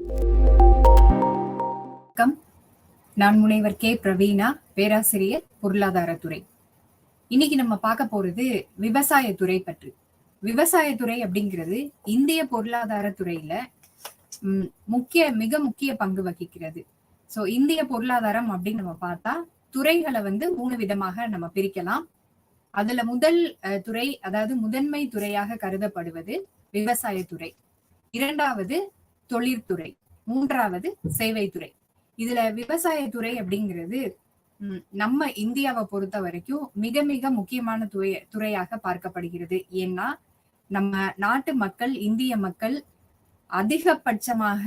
வணக்கம். நான் முனைவர் கே பிரவீனா, பேராசிரியர் பொருளாதாரத்துறை. இன்னைக்கு நம்ம பார்க்க போறது விவசாயத்துறை பற்றி. விவசாயத்துறை அப்படிங்கிறது இந்திய பொருளாதாரத்துறையில மிக முக்கிய பங்கு வகிக்கிறது. சோ இந்திய பொருளாதாரம் அப்படின்னு நம்ம பார்த்தா துறைகளை 3 விதமாக நம்ம பிரிக்கலாம். அதுல முதல் துறை, அதாவது முதன்மை துறையாக கருதப்படுவது விவசாயத்துறை. இரண்டாவது தொழிற்துறை, மூன்றாவது சேவைத்துறை. இதுல விவசாயத்துறை அப்படிங்கிறது நம்ம இந்தியாவை பொறுத்த வரைக்கும் மிக மிக முக்கியமான துறையாக பார்க்கப்படுகிறது. ஏன்னா நம்ம நாட்டு மக்கள், இந்திய மக்கள் அதிகபட்சமாக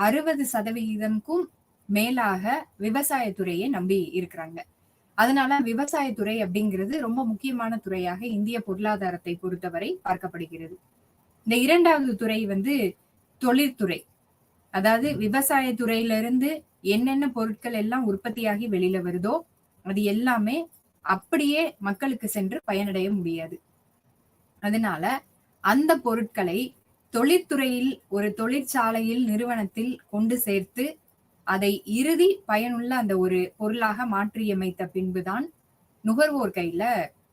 60% மேலாக விவசாயத்துறையை நம்பி இருக்கிறாங்க. அதனால விவசாயத்துறை அப்படிங்கிறது ரொம்ப முக்கியமான துறையாக இந்திய பொருளாதாரத்தை பொறுத்தவரை பார்க்கப்படுகிறது. இந்த இரண்டாவது துறை தொழிற்துறை. அதாவது விவசாயத்துறையிலிருந்து என்னென்ன பொருட்கள் எல்லாம் உற்பத்தியாகி வெளியில வருதோ அது எல்லாமே அப்படியே மக்களுக்கு சென்று பயனடைய முடியாது. அதனால அந்த பொருட்களை தொழிற்துறையில், ஒரு தொழிற்சாலையில், நிறுவனத்தில் கொண்டு சேர்த்து அதை இறுதி பயனுள்ள அந்த ஒரு பொருளாக மாற்றியமைத்த பின்புதான் நுகர்வோர் கையில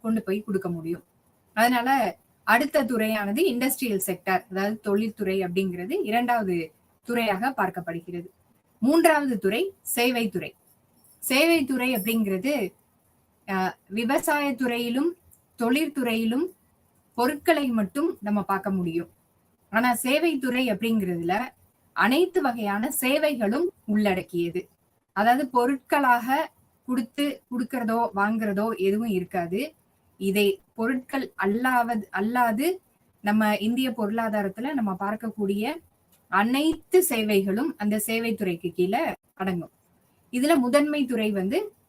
கொண்டு போய் கொடுக்க முடியும். அதனால அடுத்த துறையானது இண்டஸ்ட்ரியல் செக்டர், அதாவது தொழில்துறை அப்படிங்கிறது இரண்டாவது துறையாக பார்க்கப்படுகிறது. மூன்றாவது துறை சேவைத்துறை. சேவைத்துறை அப்படிங்கிறது விவசாயத்துறையிலும் தொழிற்துறையிலும் பொருட்களை மட்டும் நம்ம பார்க்க முடியும். ஆனா சேவைத்துறை அப்படிங்கிறதுல அனைத்து வகையான சேவைகளும் உள்ளடக்கியது. அதாவது பொருட்களாக கொடுக்கறதோ வாங்குறதோ எதுவும் இருக்காது. இதை பொருட்கள் அல்லாது நம்ம இந்திய பொருளாதாரத்துல நம்ம பார்க்கக்கூடிய அனைத்து சேவைகளும் அந்த சேவைத்துறைக்கு கீழே அடங்கும். இதுல முதன்மை துறை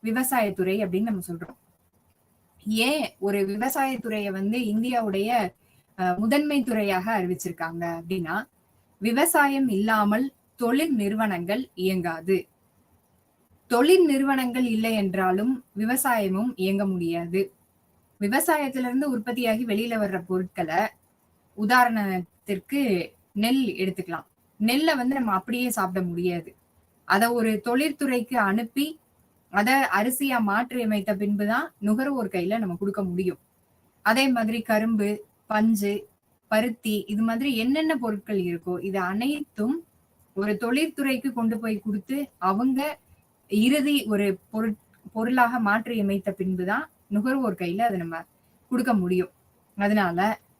விவசாயத்துறை அப்படின்னு நம்ம சொல்றோம். ஏன் ஒரு விவசாயத்துறையை இந்தியாவுடைய முதன்மை துறையாக அறிவிச்சிருக்காங்க அப்படின்னா, விவசாயம் இல்லாமல் தொழில் நிறுவனங்கள் இயங்காது. தொழில் நிறுவனங்கள் இல்லை என்றாலும் விவசாயமும் இயங்க முடியாது. விவசாயத்திலிருந்து உற்பத்தியாகி வெளியில வர்ற பொருட்களை, உதாரணத்திற்கு நெல் எடுத்துக்கலாம். நெல்லை நம்ம அப்படியே சாப்பிட முடியாது. அத ஒரு தொழிற்துறைக்கு அனுப்பி அத அரிசியா மாற்றி அமைத்த பின்புதான் நுகர்வோர் கையில நம்ம கொடுக்க முடியும். அதே மாதிரி கரும்பு, பஞ்சு, பருத்தி, இது மாதிரி என்னென்ன பொருட்கள் இருக்கோ இது அனைத்தும் ஒரு தொழிற்துறைக்கு கொண்டு போய் கொடுத்து அவங்க இறுதி ஒரு பொருளாக மாற்றி அமைத்த பின்புதான் நுகர்வோர் கையில அதை நம்ம கொடுக்க முடியும். அதனால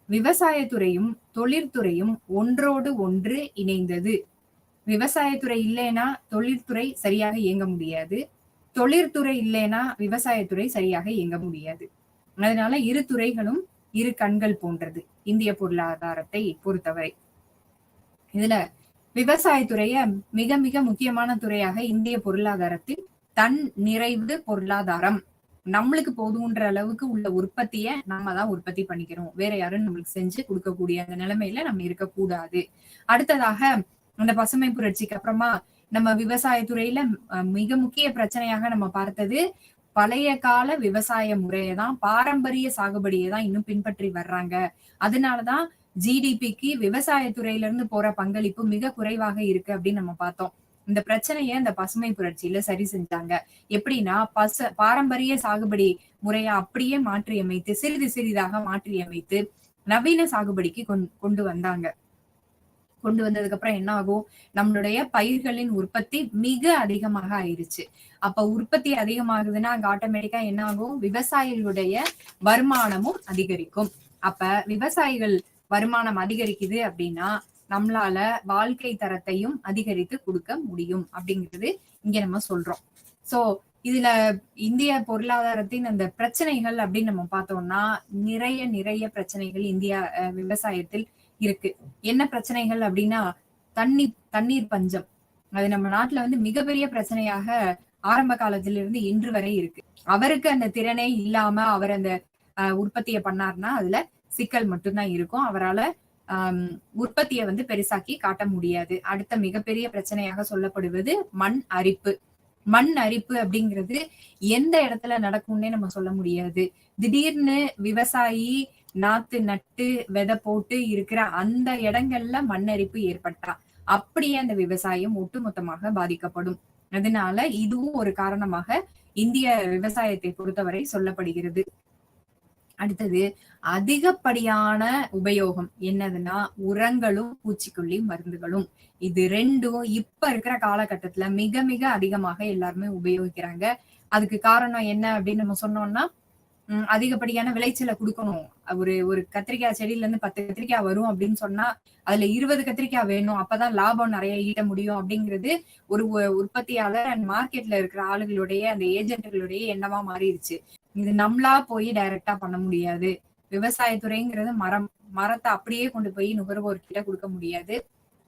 விவசாயத்துறையும் தொழிற்துறையும் ஒன்றோடு ஒன்று இணைந்தது. விவசாயத்துறை இல்லைன்னா தொழிற்துறை சரியாக இயங்க முடியாது. தொழிற்துறை இல்லைன்னா விவசாயத்துறை சரியாக இயங்க முடியாது. அதனால இரு துறைகளும் இரு கண்கள் போன்றது இந்திய பொருளாதாரத்தை பொறுத்தவரை. இதுல விவசாயத்துறைய மிக மிக முக்கியமான துறையாக இந்திய பொருளாதாரத்தில் தன் நிறைவு பொருளாதாரம், நம்மளுக்கு போதுன்ற அளவுக்கு உள்ள உற்பத்திய நம்ம தான் உற்பத்தி பண்ணிக்கிறோம், வேற யாரும் நம்மளுக்கு செஞ்சு கொடுக்கக்கூடிய அந்த நிலைமையில நம்ம இருக்கக்கூடாது. அடுத்ததாக அந்த பசுமை புரட்சிக்கு அப்புறமா நம்ம விவசாயத்துறையில மிக முக்கிய பிரச்சனையாக நம்ம பார்த்தது பழைய கால விவசாய முறையதான், பாரம்பரிய சாகுபடியை தான் இன்னும் பின்பற்றி வர்றாங்க. அதனாலதான் ஜிடிபிக்கு விவசாயத்துறையில இருந்து போற பங்களிப்பு மிக குறைவாக இருக்கு அப்படின்னு நம்ம பார்த்தோம். இந்த பிரச்சனைய இந்த பசுமை புரட்சியில சரி செஞ்சாங்க. எப்படின்னா பாரம்பரிய சாகுபடி முறையை அப்படியே மாற்றி அமைத்து, சிறிது சிறிதாக மாற்றி அமைத்து நவீன சாகுபடிக்கு கொண்டு வந்தாங்க. கொண்டு வந்ததுக்கு அப்புறம் என்ன ஆகும், நம்மளுடைய பயிர்களின் உற்பத்தி மிக அதிகமாக ஆயிருச்சு. அப்ப உற்பத்தி அதிகமாகுதுன்னா அங்க ஆட்டோமேட்டிக்கா என்ன ஆகும், விவசாயிகளுடைய வருமானமும் அதிகரிக்கும். அப்ப விவசாயிகள் வருமானம் அதிகரிக்குது அப்படின்னா நம்மளால வாழ்க்கை தரத்தையும் அதிகரித்து கொடுக்க முடியும் அப்படிங்கிறது இங்க நம்ம சொல்றோம். சோ இதுல இந்திய பொருளாதாரத்தின் அந்த பிரச்சனைகள் அப்படின்னு நம்ம பார்த்தோம்னா நிறைய பிரச்சனைகள் இந்தியா விவசாயத்தில் இருக்கு. என்ன பிரச்சனைகள் அப்படின்னா, தண்ணீர் பஞ்சம். அது நம்ம நாட்டுல மிகப்பெரிய பிரச்சனையாக ஆரம்ப காலத்திலிருந்து இன்று வரை இருக்கு. அவருக்கு அந்த திறனே இல்லாம அவர் அந்த உற்பத்தியை பண்ணார்னா அதுல சிக்கல் மட்டும்தான் இருக்கும். அவரால உற்பத்தியை பெருசாக்கி காட்ட முடியாது. அடுத்த மிகப்பெரிய பிரச்சனையாக சொல்லப்படுவது மண் அரிப்பு. மண் அரிப்பு அப்படிங்கிறது எந்த இடத்துல நடக்கும்னே நம்ம சொல்ல முடியாது. திடீர்னு விவசாயி நாத்து நட்டு விதை போட்டு இருக்கிற அந்த இடங்கள்ல மண் அரிப்பு ஏற்பட்டா அப்படியே அந்த விவசாயம் ஒட்டுமொத்தமாக பாதிக்கப்படும். அதனால இதுவும் ஒரு காரணமாக இந்திய விவசாயத்தை பொறுத்தவரை சொல்லப்படுகிறது. அடுத்தது அதிகப்படியான உபயோகம் என்னதுன்னா உரங்களும் பூச்சிக்கொல்லி மருந்துகளும். இது ரெண்டும் இப்ப இருக்கிற காலகட்டத்துல மிக மிக அதிகமாக எல்லாருமே உபயோகிக்கிறாங்க. அதுக்கு காரணம் என்ன அப்படின்னு நம்ம சொன்னோம்னா அதிகப்படியான விளைச்சலை குடுக்கணும். ஒரு ஒரு கத்திரிக்காய் செடியில இருந்து 10 கத்திரிக்காய் வரும் அப்படின்னு சொன்னா, அதுல 20 கத்திரிக்காய் வேணும். அப்பதான் லாபம் நெறைய ஈட்ட முடியும் அப்படிங்கிறது ஒரு உற்பத்தியாளர் அண்ட் மார்க்கெட்ல இருக்கிற ஆளுகளுடைய அந்த ஏஜென்ட்களுடைய எண்ணமா மாறிடுச்சு. இது நம்மளா போய் டைரக்ட்டா பண்ண முடியாது. விவசாயத்துறைங்கிறது மரத்த அப்படியே கொண்டு போய் நுகர்வோர்கிட்ட குடுக்க முடியாது.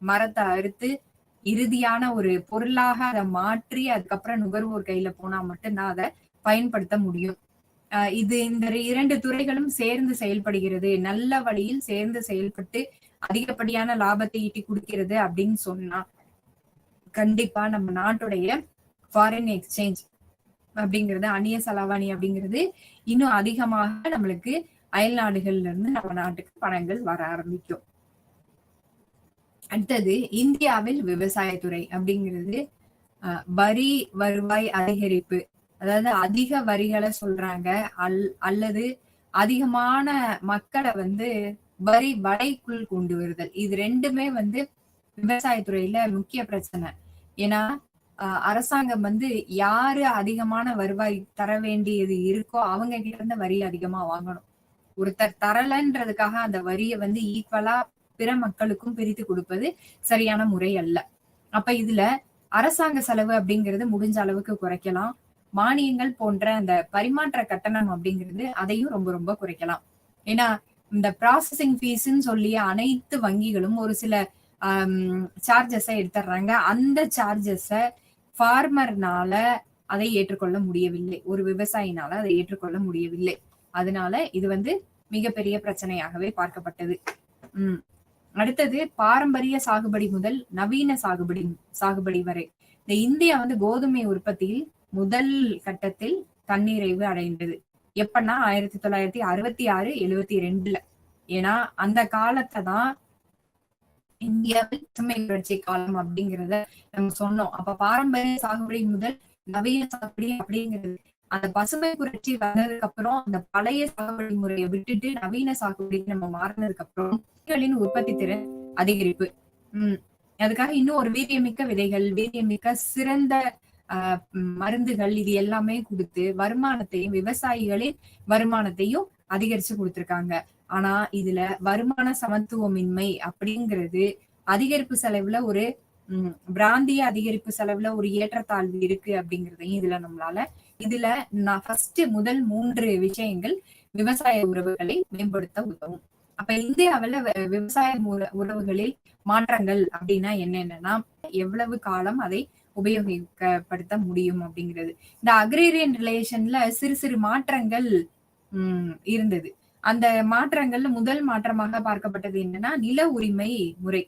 மரத்த அறுத்து இறுதியான ஒரு பொருளாக அத மாற்றி அதுக்கப்புறம் நுகர்வோர் கையில போனா மட்டும்தான் அத பயன்படுத்த முடியும். இது இந்த 2 துறைகளும் சேர்ந்து செயல்படுகிறது. நல்ல வழியில் சேர்ந்து செயல்பட்டு அதிகப்படியான லாபத்தை ஈட்டி குடுக்கிறது அப்படின்னு சொன்னா, கண்டிப்பா நம்ம நாட்டுடைய ஃபாரின் எக்ஸ்சேஞ்ச் அப்படிங்கிறது, அந்நிய செலாவணி அப்படிங்கிறது இன்னும் அதிகமாக நம்மளுக்கு அயல் நாடுகள்ல இருந்து நம்ம நாட்டுக்கு பணங்கள் வர ஆரம்பிக்கும். அடுத்தது இந்தியாவில் விவசாயத்துறை அப்படிங்கிறது வரி வருவாய் அதிகரிப்பு, அதாவது அதிக வரிகளை சொல்றாங்க. அல்லது அதிகமான மக்களை வரி வலைக்குள் கொண்டு வருதல். இது ரெண்டுமே விவசாயத்துறையில முக்கிய பிரச்சனை. ஏன்னா அரசாங்கம் யாரு அதிகமான வருவாய் தர வேண்டியது இருக்கோ அவங்க கிட்ட இருந்து வரி அதிகமா வாங்கணும். ஒருத்தர் தரலன்றதுக்காக அந்த வரியை ஈக்குவலா பிற மக்களுக்கும் பிரித்து கொடுப்பது சரியான முறை அல்ல. அப்ப இதுல அரசாங்க செலவு அப்படிங்கிறது முடிஞ்ச அளவுக்கு குறைக்கலாம். மானியங்கள் போன்ற அந்த பரிமாற்ற கட்டணம் அப்படிங்கிறது அதையும் ரொம்ப ரொம்ப குறைக்கலாம். ஏன்னா இந்த ப்ராசஸிங் ஃபீஸ்ன்னு சொல்லி அனைத்து வங்கிகளும் ஒரு சில சார்ஜஸை எடுத்துடுறாங்க. அந்த சார்ஜஸ ஃபார்மர்னால அதை ஏற்றுக்கொள்ள முடியவில்லை. ஒரு விவசாயினால அதை ஏற்றுக்கொள்ள முடியவில்லை. அதனால இது மிகப்பெரிய பிரச்சனையாகவே பார்க்கப்பட்டது. அடுத்தது பாரம்பரிய சாகுபடி முதல் நவீன சாகுபடி வரை இந்த இந்தியா கோதுமை உற்பத்தியில் முதல் கட்டத்தில் தன்னிறைவு அடைந்தது. எப்பன்னா 1966, 72ல. ஏன்னா அந்த காலத்தை தான் இந்தியாவில் பசுமை புரட்சி காலம் அப்படிங்கிறத நம்ம சொன்னோம். அப்ப பாரம்பரிய சாகுபடி முதல் நவீன சாகுபடி அப்படிங்கிறது அந்த பசுமை புரட்சி வந்ததுக்கு அப்புறம் அந்த பழைய சாகுபடி முறையை விட்டுட்டு நவீன சாகுபடி நம்ம மாறினதுக்கு அப்புறம் உற்பத்தி திறன் அதிகரிப்பு. அதுக்காக இன்னும் ஒரு வீரியமிக்க விதைகள், வீரியமிக்க சிறந்த மருந்துகள் இது எல்லாமே கொடுத்து வருமானத்தையும் விவசாயிகளின் வருமானத்தையும் அதிகரிச்சு கொடுத்திருக்காங்க. ஆனா இதுல வருமான சமத்துவமின்மை அப்படிங்கிறது அதிகரிப்பு செலவுல ஒரு பிராந்திய அதிகரிப்பு செலவுல ஒரு ஏற்றத்தாழ்வு இருக்கு அப்படிங்கிறதையும் இதுல நான் முதல் 3 விஷயங்கள் விவசாய உறவுகளை மேம்படுத்த உதவும். அப்ப இந்தியாவில விவசாய உறவுகளில் மாற்றங்கள் அப்படின்னா என்னென்னா எவ்வளவு காலம் அதை உபயோகிக்கப்படுத்த முடியும் அப்படிங்கிறது. இந்த அக்ரேரியன் ரிலேஷன்ல சிறு சிறு மாற்றங்கள் இருந்தது. அந்த மாற்றங்கள்ல முதல் மாற்றமாக பார்க்கப்பட்டது என்னன்னா நில உரிமை முறை.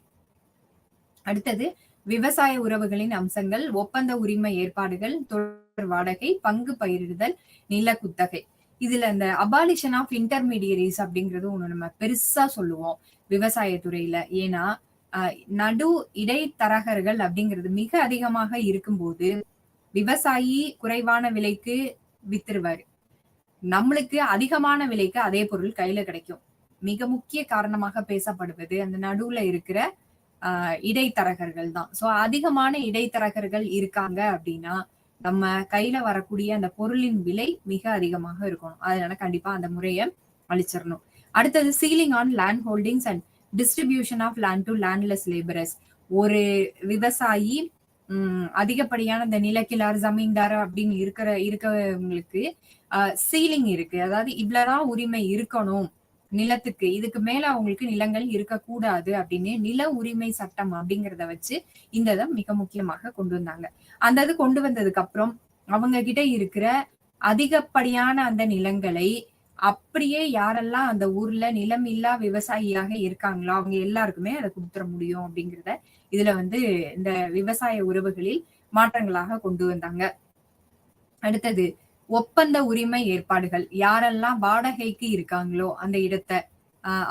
அடுத்தது விவசாய உறவுகளின் அம்சங்கள், ஒப்பந்த உரிமை ஏற்பாடுகள், தொடர் வாடகை, பங்கு பயிரிடுதல், நில குத்தகை. இதுல இந்த அபாலிஷன் ஆஃப் இன்டர்மீடியரிஸ் அப்படிங்கிறது ஒண்ணு நம்ம பெருசா சொல்லுவோம் விவசாயத்துறையில. ஏன்னா நடு இடைத்தரகர்கள் அப்படிங்கிறது மிக அதிகமாக இருக்கும்போது விவசாயி குறைவான விலைக்கு வித்துருவாரு, நம்மளுக்கு அதிகமான விலைக்கு அதே பொருள் கையில கிடைக்கும். மிக முக்கிய காரணமாக பேசப்படுவது அந்த நடுவுல இருக்கிற இடைத்தரகர்கள் தான். சோ அதிகமான இடைத்தரகர்கள் இருக்காங்க அப்படின்னா நம்ம கையில வரக்கூடிய அந்த பொருளின் விலை மிக அதிகமாக இருக்கணும். அதனால கண்டிப்பா அந்த முறையை அழிச்சிடணும். அடுத்தது ceiling on land holdings and distribution of land to landless labourers. ஒரு விவசாயி அதிகப்படியான இந்த நிலக்கிழார் ஜமீன்தார் அப்படின்னு இருக்கிறவங்களுக்கு சீலிங் இருக்கு. அதாவது இவ்வளவுதான் உரிமை இருக்கணும் நிலத்துக்கு, இதுக்கு மேல அவங்களுக்கு நிலங்கள் இருக்கக்கூடாது அப்படின்னு நில உரிமை சட்டம் அப்படிங்கிறத வச்சு இந்த இதை மிக முக்கியமாக கொண்டு வந்தாங்க. அந்த இது கொண்டு வந்ததுக்கு அப்புறம் அவங்க கிட்ட இருக்கிற அதிகப்படியான அந்த நிலங்களை அப்படியே யாரெல்லாம் அந்த ஊர்ல நிலம் இல்லா விவசாயியாக இருக்காங்களோ அவங்க எல்லாருக்குமே அதை கொடுத்துட முடியும் அப்படிங்கிறத இதுல இந்த விவசாய உறவுகளில் மாற்றங்களாக கொண்டு வந்தாங்க. அடுத்தது ஒப்பந்த உரிமை ஏற்பாடுகள். யாரெல்லாம் வாடகைக்கு இருக்காங்களோ அந்த இடத்தை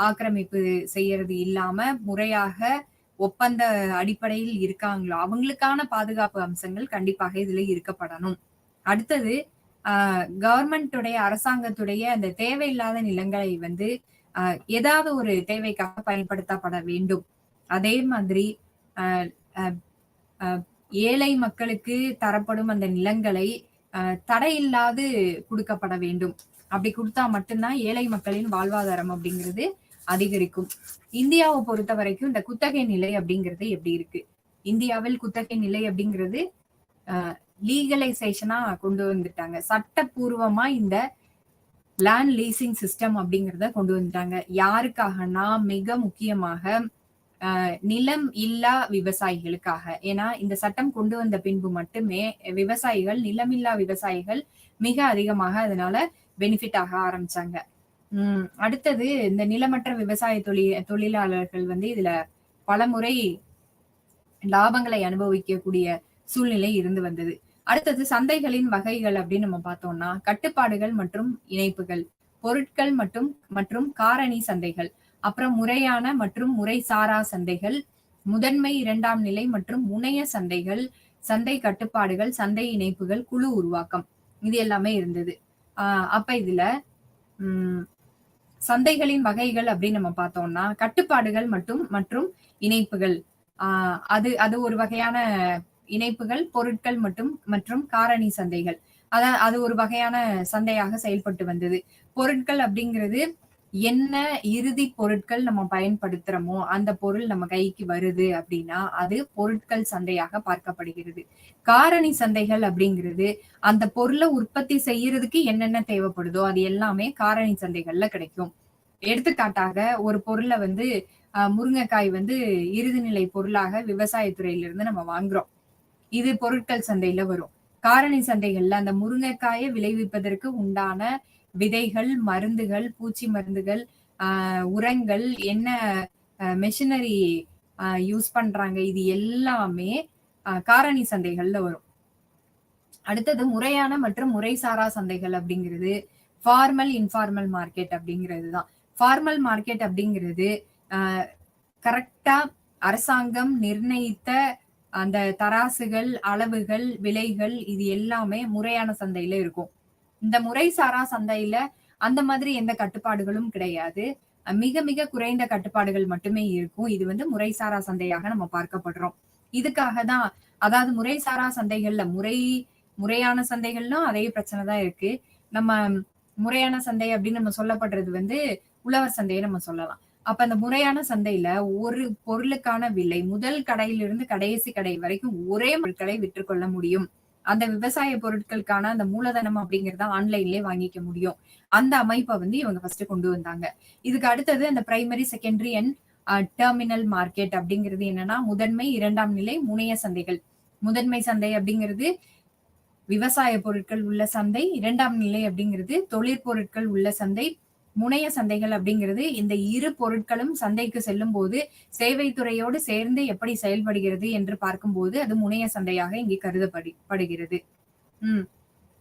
ஆக்கிரமிப்பு செய்யறது இல்லாம முறையாக ஒப்பந்த அடிப்படையில் இருக்காங்களோ அவங்களுக்கான பாதுகாப்பு அம்சங்கள் கண்டிப்பாக இதுல இருக்கப்படணும். அடுத்தது கவர்மெண்ட்டுடைய அரசாங்கத்துடைய அந்த தேவையில்லாத நிலங்களை வந்து ஏதாவது ஒரு தேவைக்காக பயன்படுத்தப்பட வேண்டும். அதே மாதிரி அஹ் அஹ் அஹ் ஏழை மக்களுக்கு தரப்படும் அந்த நிலங்களை தடையில்லாது கொடுக்கப்பட வேண்டும். அப்படி கொடுத்தா மட்டும்தான் ஏழை மக்களின் வாழ்வாதாரம் அப்படிங்கிறது அதிகரிக்கும். இந்தியாவை பொறுத்த வரைக்கும் இந்த குத்தகை நிலை அப்படிங்கிறது எப்படி இருக்கு? இந்தியாவில் குத்தகை நிலை அப்படிங்கிறது லீகலைசேஷனா கொண்டு வந்துட்டாங்க. சட்டப்பூர்வமா இந்த லேண்ட் லீசிங் சிஸ்டம் அப்படிங்கிறத கொண்டு வந்துட்டாங்க. யாருக்காகனா மிக முக்கியமாக நிலம் இல்லா விவசாயிகளுக்காக. ஏன்னா இந்த சட்டம் கொண்டு வந்த பின்பு மட்டுமே விவசாயிகள், நிலமில்லா விவசாயிகள் மிக அதிகமாக அதனால பெனிஃபிட் ஆக ஆரம்பிச்சாங்க. அடுத்தது இந்த நிலமற்ற விவசாய தொழிலாளர்கள் வந்து இதுல பலமுறை லாபங்களை அனுபவிக்கக்கூடிய சூழ்நிலை இருந்து வந்தது. அடுத்தது சந்தைகளின் வகைகள் அப்படின்னு நம்ம பார்த்தோம்னா கட்டுப்பாடுகள் மற்றும் இணைப்புகள், பொருட்கள் மற்றும் காரணி சந்தைகள், அப்புறம் முறையான மற்றும் முறைசாரா சந்தைகள், முதன்மை, இரண்டாம் நிலை மற்றும் முனைய சந்தைகள், சந்தை கட்டுப்பாடுகள், சந்தை இணைப்புகள், குழு உருவாக்கம், இது எல்லாமே இருந்தது. அப்ப இதுல சந்தைகளின் வகைகள் அப்படின்னு நம்ம பார்த்தோம்னா கட்டுப்பாடுகள் மற்றும் இணைப்புகள், அது ஒரு வகையான இணைப்புகள், பொருட்கள் மற்றும் காரணி சந்தைகள். அது ஒரு வகையான சந்தையாக செயல்பட்டு வந்தது. பொருட்கள் அப்படிங்கிறது என்ன இறுதி பொருட்கள் நம்ம பயன்படுத்துறோமோ அந்த பொருள் நம்ம கைக்கு வருது அப்படின்னா அது பொருட்கள் சந்தையாக பார்க்கப்படுகிறது. காரணி சந்தைகள் அப்படிங்கிறது அந்த பொருளை உற்பத்தி செய்யறதுக்கு என்னென்ன தேவைப்படுதோ அது எல்லாமே காரணி சந்தைகள்ல கிடைக்கும். எடுத்துக்காட்டாக ஒரு பொருளை வந்து முருங்கைக்காய் வந்து இறுதி நிலை பொருளாக விவசாயத்துறையில இருந்து நம்ம வாங்குறோம். இது பொருட்கள் சந்தையில வரும். காரணி சந்தைகள்ல அந்த முருங்கைக்காயை விளைவிப்பதற்கு உண்டான விதைகள், மருந்துகள், பூச்சி மருந்துகள், உரங்கள், என்ன மெஷினரி யூஸ் பண்றாங்க, இது எல்லாமே காரணி சந்தைகள்ல வரும். அடுத்தது முறையான மற்றும் முறைசாரா சந்தைகள் அப்படிங்கிறது ஃபார்மல், இன்ஃபார்மல் மார்க்கெட் அப்படிங்கிறது தான். ஃபார்மல் மார்க்கெட் அப்படிங்கிறது கரெக்டா அரசாங்கம் நிர்ணயித்த அந்த தராசுகள், அளவுகள், விலைகள், இது எல்லாமே முறையான சந்தையில இருக்கும். இந்த முறைசாரா சந்தையில அந்த மாதிரி எந்த கட்டுப்பாடுகளும் கிடையாது. மிக மிக குறைந்த கட்டுப்பாடுகள் மட்டுமே இருக்கும். இது வந்து முறைசாரா சந்தையாக நம்ம பார்க்கப்படுறோம். இதுக்காக தான், அதாவது முறைசாரா சந்தைகள்ல முறையான சந்தைகள்லும் அதே பிரச்சனை தான் இருக்கு. நம்ம முறையான சந்தை அப்படின்னு நம்ம சொல்லப்படுறது வந்து உழவர் சந்தையை நம்ம சொல்லலாம். அப்ப அந்த முறையான சந்தையில ஒரு பொருளுக்கான விலை முதல் கடையிலிருந்து கடைசி கடை வரைக்கும் ஒரே பொருட்களை விற்றுக்கொள்ள முடியும். அந்த விவசாய பொருட்களுக்கான அந்த மூலதனம் அப்படிங்கறத ஆன்லைன்லயே வாங்கிக்க முடியும். அந்த அமைப்பை வந்து இவங்க ஃபர்ஸ்ட் கொண்டு வந்தாங்க. இதுக்கு அடுத்தது அந்த primary, secondary and terminal market அப்படிங்கிறது என்னன்னா முதன்மை, இரண்டாம் நிலை, முனைய சந்தைகள். முதன்மை சந்தை அப்படிங்கிறது விவசாய பொருட்கள் உள்ள சந்தை, இரண்டாம் நிலை அப்படிங்கிறது தொழிற்பொருட்கள் உள்ள சந்தை, முனைய சந்தைகள் அப்படிங்கிறது இந்த இரு பொருட்களும் சந்தைக்கு செல்லும் போது சேவைத்துறையோடு சேர்ந்து எப்படி செயல்படுகிறது என்று பார்க்கும்போது அது முனைய சந்தையாக இங்கே கருதப்படுகிறது.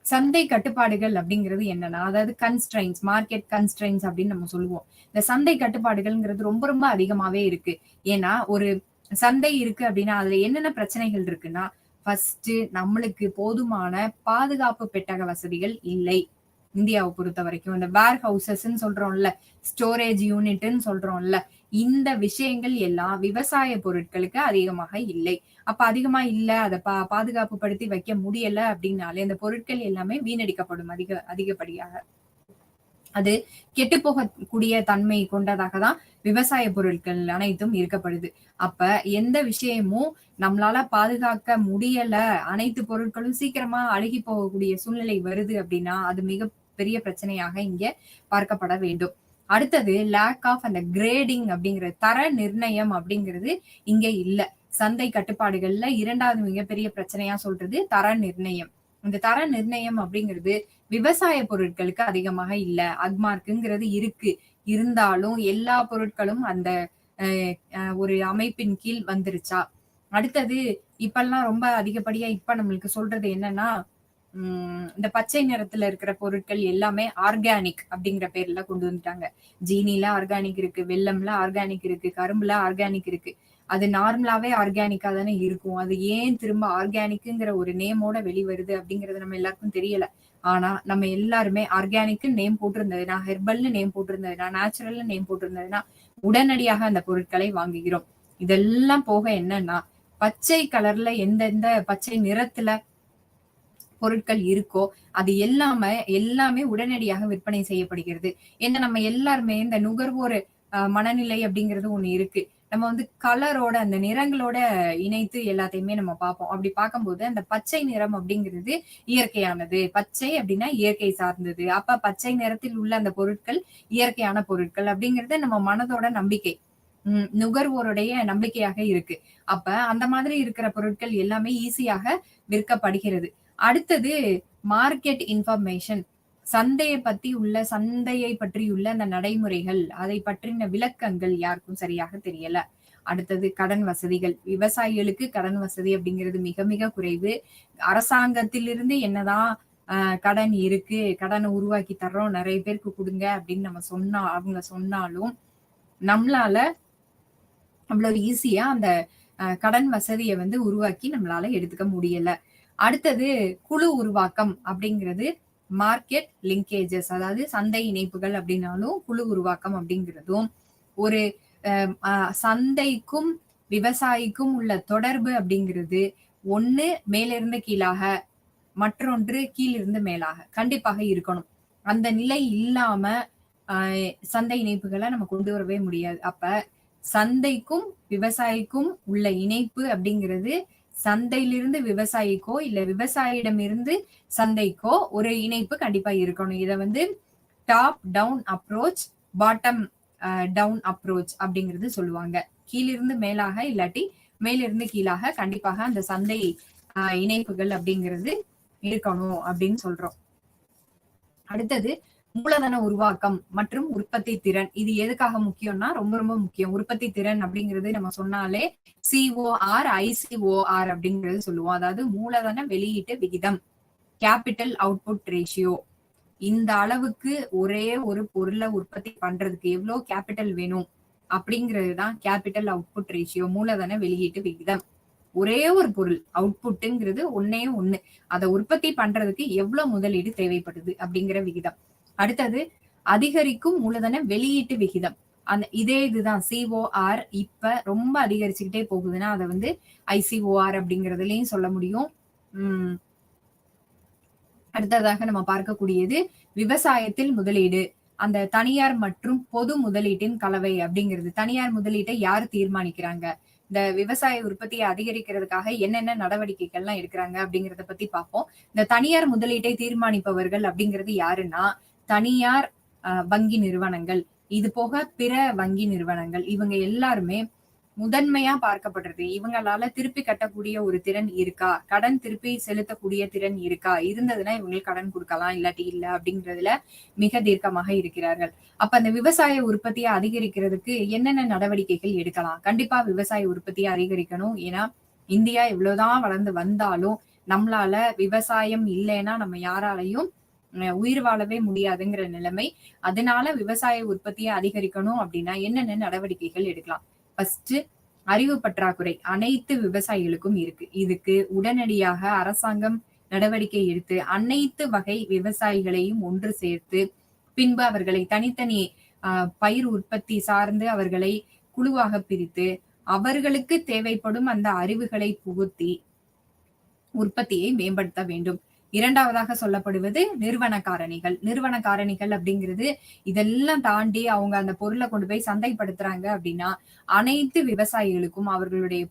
சந்தை கட்டுப்பாடுகள் அப்படிங்கிறது என்னன்னா, அதாவது கன்ஸ்ட்ரைன்ஸ், மார்க்கெட் கன்ஸ்ட்ரைன்ஸ் அப்படின்னு நம்ம சொல்லுவோம். இந்த சந்தை கட்டுப்பாடுகள்ங்கிறது ரொம்ப ரொம்ப அதிகமாவே இருக்கு. ஏன்னா ஒரு சந்தை இருக்கு அப்படின்னா அதுல என்னென்ன பிரச்சனைகள் இருக்குன்னா, ஃபர்ஸ்ட் நம்மளுக்கு போதுமான பாதுகாப்பு பெட்டக வசதிகள் இல்லை. இந்தியாவை பொறுத்த வரைக்கும் இந்த வேர் ஹவுசஸ்ன்னு சொல்றோம்ல, ஸ்டோரேஜ் யூனிட்ன்னு சொல்றோம்ல, இந்த விஷயங்கள் எல்லாம் விவசாய பொருட்களுக்கு அதிகமாக இல்லை. அப்ப அதிகமா இல்ல, அதை பாதுகாப்பு படுத்தி வைக்க முடியல அப்படின்னாலே அந்த பொருட்கள் எல்லாமே வீணடிக்கப்படும் அதிகப்படியாக. அது கெட்டு போகக்கூடிய தன்மை கொண்டதாக தான் விவசாய பொருட்கள் அனைத்தும் இருக்கப்படுது. அப்ப எந்த விஷயமும் நம்மளால பாதுகாக்க முடியல, அனைத்து பொருட்களும் சீக்கிரமா அழுகி போகக்கூடிய சூழ்நிலை வருது அப்படின்னா அது மிக பெரிய பிரச்சனையாக இங்க பார்க்கப்பட வேண்டும். அடுத்தது லேக் ஆஃப் அந்த கிரேடிங் அப்படிங்கிற தர நிர்ணயம் அப்படிங்கிறது இங்க இல்ல. சந்தை கட்டுப்பாடுகள்ல இரண்டாவது மிகப்பெரிய பிரச்சனையா சொல்றது தர நிர்ணயம். இந்த தர நிர்ணயம் அப்படிங்கிறது விவசாய பொருட்களுக்கு அதிகமாக இல்ல. அக்மார்க்குங்கிறது இருக்கு, இருந்தாலும் எல்லா பொருட்களும் அந்த ஒரு அமைப்பின் கீழ் வந்துருச்சா? அடுத்தது இப்பெல்லாம் ரொம்ப அதிகப்படியா இப்ப நம்மளுக்கு சொல்றது என்னன்னா, இந்த பச்சை நிறத்துல இருக்கிற பொருட்கள் எல்லாமே ஆர்கானிக் அப்படிங்கிற பேர்ல கொண்டு வந்துட்டாங்க. ஜீனில ஆர்கானிக் இருக்கு, வெல்லம்ல ஆர்கானிக் இருக்கு, கரும்புல ஆர்கானிக் இருக்கு. அது நார்மலாவே ஆர்கானிக்கா தானே இருக்கும். அது ஏன் திரும்ப ஆர்கானிக்குங்கிற ஒரு நேமோட வெளிவருது அப்படிங்கிறது நம்ம எல்லாருக்கும் தெரியல. ஆனா நம்ம எல்லாருமே ஆர்கானிக்னு நேம் போட்டிருந்ததுன்னா, ஹெர்பல்னு நேம் போட்டிருந்ததுன்னா, நேச்சுரல்னு நேம் போட்டிருந்ததுன்னா உடனடியாக அந்த பொருட்களை வாங்குகிறோம். இதெல்லாம் போக என்னன்னா, பச்சை கலர்ல எந்தெந்த பச்சை நிறத்துல பொருட்கள் இருக்கோ அது எல்லாமே உடனடியாக விற்பனை செய்யப்படுகிறது. ஏன்னா நம்ம எல்லாருமே இந்த நுகர்வோர் மனநிலை அப்படிங்கிறது ஒண்ணு இருக்கு. நம்ம வந்து கலரோட அந்த நிறங்களோட இணைத்து எல்லாத்தையுமே நம்ம பார்ப்போம். அப்படி பார்க்கும்போது அந்த பச்சை நிறம் அப்படிங்கிறது இயற்கையானது. பச்சை அப்படின்னா இயற்கை சார்ந்தது. அப்ப பச்சை நிறத்தில் உள்ள அந்த பொருட்கள் இயற்கையான பொருட்கள் அப்படிங்கிறது நம்ம மனதோட நம்பிக்கை. நுகர்வோருடைய நம்பிக்கையாக இருக்கு. அப்ப அந்த மாதிரி இருக்கிற பொருட்கள் எல்லாமே ஈஸியாக விற்கப்படுகிறது. அடுத்தது மார்க்கெட் இன்ஃபர்மேஷன். சந்தையை பற்றியுள்ள அந்த நடைமுறைகள், அதை பற்றின விளக்கங்கள் யாருக்கும் சரியாக தெரியல. அடுத்தது கடன் வசதிகள். விவசாயிகளுக்கு கடன் வசதி அப்படிங்கிறது மிக மிக குறைவு. அரசாங்கத்திலிருந்து என்னதான் கடன் இருக்கு, கடனை உருவாக்கி தர்றோம், நிறைய பேருக்கு கொடுங்க அப்படின்னு நம்ம அவங்க சொன்னாலும் நம்மளால அவ்வளவு ஈஸியா அந்த கடன் வசதியை வந்து உருவாக்கி நம்மளால எடுத்துக்க முடியல. அடுத்தது குழு உருவாக்கம் அப்படிங்கிறது மார்க்கெட் லிங்கேஜஸ், அதாவது சந்தை இணைப்புகள் அப்படின்னாலும் குழு உருவாக்கம் அப்படிங்கிறதும் ஒரு சந்தைக்கும் விவசாயிக்கும் உள்ள தொடர்பு அப்படிங்கிறது ஒண்ணு மேலிருந்து கீழாக, மற்றொன்று கீழிருந்து மேலாக கண்டிப்பாக இருக்கணும். அந்த நிலை இல்லாம சந்தை இணைப்புகளை நம்ம கொண்டு வரவே முடியாது. அப்ப சந்தைக்கும் விவசாயிக்கும் உள்ள இணைப்பு அப்படிங்கிறது சந்தையிலிருந்து விவசாயிக்கோ இல்ல விவசாயியிடமிருந்து சந்தைக்கோ ஒரு இணைப்பு கண்டிப்பா இருக்கணும். இத வந்து top down approach, bottom down approach அப்படிங்கிறது சொல்லுவாங்க. கீழிருந்து மேலாக இல்லாட்டி மேலிருந்து கீழாக கண்டிப்பாக அந்த சந்தை இணைப்புகள் அப்படிங்கிறது இருக்கணும் அப்படின்னு சொல்றோம். அடுத்தது மூலதன உருவாக்கம் மற்றும் உற்பத்தி திறன். இது எதுக்காக முக்கியம்னா ரொம்ப ரொம்ப முக்கியம். உற்பத்தி திறன் அப்படிங்கிறது நம்ம சொன்னாலே COR ICOR அப்படிங்கிறது சொல்லுவோம். அதாவது மூலதன வெளியீட்டு விகிதம், கேபிட்டல் அவுட்புட் ரேஷியோ. இந்த அளவுக்கு ஒரே ஒரு பொருளை உற்பத்தி பண்றதுக்கு எவ்வளவு கேபிட்டல் வேணும் அப்படிங்கிறது தான் கேபிட்டல் அவுட்புட் ரேஷியோ, மூலதன வெளியீட்டு விகிதம். ஒரே ஒரு பொருள் அவுட்புட்ங்கிறது ஒன்னே ஒண்ணு, அதை உற்பத்தி பண்றதுக்கு எவ்வளவு முதலீடு தேவைப்படுது அப்படிங்கிற விகிதம். அடுத்தது அதிகரிக்கும் மூலதன வெளியீட்டு விகிதம். இதே இதுதான் COR. இப்ப ரொம்ப அதிகரிச்சுக்கிட்டே போகுதுன்னா அதை வந்து ICOR அப்படிங்கறதுலயும் சொல்ல முடியும். அடுத்ததாக நம்ம பார்க்கக்கூடியது விவசாயத்தில் முதலீடு. அந்த தனியார் மற்றும் பொது முதலீட்டின் கலவை அப்படிங்கிறது. தனியார் முதலீட்டை யாரு தீர்மானிக்கிறாங்க, இந்த விவசாய உற்பத்தியை அதிகரிக்கிறதுக்காக என்னென்ன நடவடிக்கைகள்லாம் எடுக்கிறாங்க அப்படிங்கறத பத்தி பார்ப்போம். இந்த தனியார் முதலீட்டை தீர்மானிப்பவர்கள் அப்படிங்கிறது யாருன்னா தனியார் வங்கி நிறுவனங்கள், இது போக பிற வங்கி நிறுவனங்கள். இவங்க எல்லாருமே முதன்மையா பார்க்கப்படுறது. இவங்களால திருப்பி கட்டக்கூடிய ஒரு திறன் இருக்கா, கடன் திருப்பி செலுத்தக்கூடிய திறன் இருக்கா, இருந்ததுன்னா இவங்களுக்கு கடன் கொடுக்கலாம், இல்லாட்டி இல்ல அப்படிங்கிறதுல மிக தீர்க்கமாக இருக்கிறார்கள். அப்ப அந்த விவசாய உற்பத்தியை அதிகரிக்கிறதுக்கு என்னென்ன நடவடிக்கைகள் எடுக்கலாம்? கண்டிப்பா விவசாய உற்பத்தியை அதிகரிக்கணும். ஏன்னா இந்தியா இவ்வளவுதான் வளர்ந்து வந்தாலும் நம்மளால விவசாயம் இல்லைன்னா நம்ம யாராலையும் உயிர் வாழவே முடியாதுங்கிற நிலைமை. அதனால விவசாய உற்பத்தியை அதிகரிக்கணும் அப்படின்னா என்னென்ன நடவடிக்கைகள் எடுக்கலாம்? ஃபர்ஸ்ட், அறிவு பற்றாக்குறை அனைத்து விவசாயிகளுக்கும் இருக்கு. இதுக்கு உடனடியாக அரசாங்கம் நடவடிக்கை எடுத்து அனைத்து வகை விவசாயிகளையும் ஒன்று சேர்த்து பின்பு அவர்களை தனித்தனி பயிர் உற்பத்தி சார்ந்து அவர்களை குழுவாக பிரித்து அவர்களுக்கு தேவைப்படும் அந்த அறிவுகளை புகுத்தி உற்பத்தியை மேம்படுத்த வேண்டும். இரண்டாவதாக சொல்லப்படுவது நிறுவன காரணிகள். நிறுவன காரணிகள் அப்படிங்கிறது இதெல்லாம் தாண்டி அவங்க அந்த பொருளை கொண்டு போய் சந்தைப்படுத்துறாங்க அப்படின்னா அனைத்து விவசாயிகளுக்கும் அவர்களுடைய